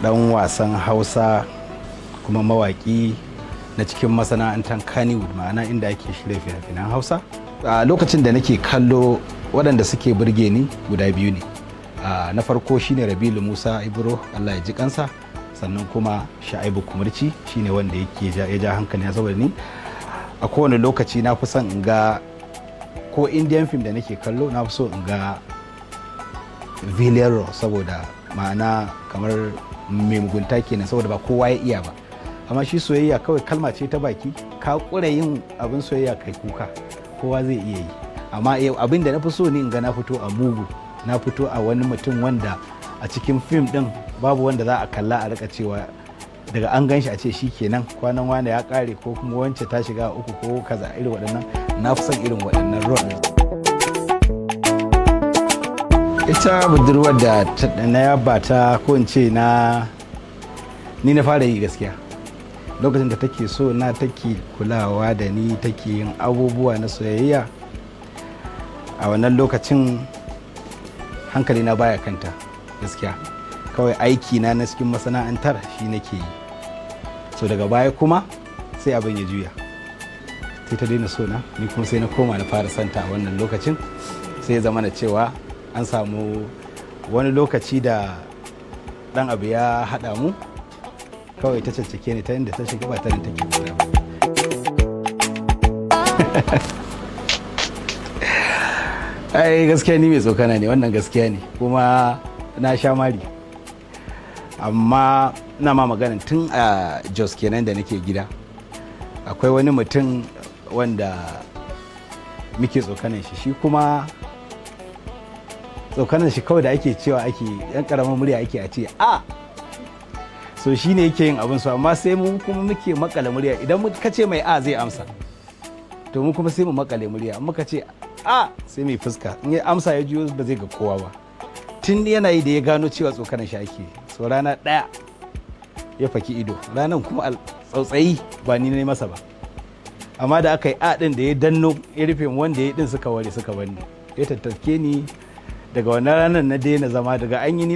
dan wasan Hausa kuma mawaki na cikin masana'antar Kannywood, ma'ana inda ake shirya fina-finan Hausa. A lokacin da nake kallo waɗanda suke burge ni guda biyu ne. Na farko shine Rabilu Musa Ibro, Allah ya ji kansa, sannan kuma Sha'ibu Kumurci shine wanda yake ya ja hankali na, saboda ni a kowane lokaci na fi son in ga ko Indian film da nake kallo na fi so in ga villain role, saboda ma'ana kamar mai mugunta kenan, saboda ba kowa ya iya ba. Amma shi soyayya kawai kalma ce ta baki, ka kura yin abin soyayya kai kuka, kowa zai iya yi. Amma abin da na fi so ne in ga na fito a mugu, na fito a wani mutum wanda a cikin fim din babu wanda za a kalla a rika cewa daga an gan shi a ce shi kenan kwanan wane ya kare, ko kuma wance ta shiga uku ko kaza, irin waɗannan na fi son irin waɗannan role. Ita budurwar da na yaba ta, ko in ce ni na fara yi gaskiya lokacin da take so na, take kulawa da ni, take yin abubuwa na soyayya. A wannan lokacin hankali na baya kanta gaskiya, kawai aiki na cikin masana'antar shi nake yi. So daga baya kuma sai abin ya juya, sai ta daina so na, ni kuma sai na koma na fara santa a wannan lokacin. Sai ya zama na cewa an samu wani lokaci da dan abu ya haɗa mu, kawai ta caccake ni ta inda ta shiga ba ta take kula ba. Ai gaskiya ni mai tsokana ne, wannan gaskiya ne, kuma na sha mari. Amma na ma magana tun a Jos kenan da nake gida, akwai wani mutum wanda muke tsokanan shi kuma tsokanan shi kawai da ake cewa ake yan karamar murya ake a ce a, so shi ne yake yin abin su, amma sai mu kuma muke makale murya. Idan ka ce mai a zai amsa, to mu kuma sai mu makale murya. Muka ce a sai mai fuska, in ya amsa ya juyo ba zai ga kowa ba. Tun yana yi da ya gano cewa tsokanan shi ake, so rana ɗaya ya faki ido, ranan kuma tsautsayi ba ni ne masa ba. Amma da aka yi a ɗin da ya danno ya rufe wanda ya ɗin suka ware suka bani, ya tattake ni. Daga wannan ranar na daina zama, daga an yi ni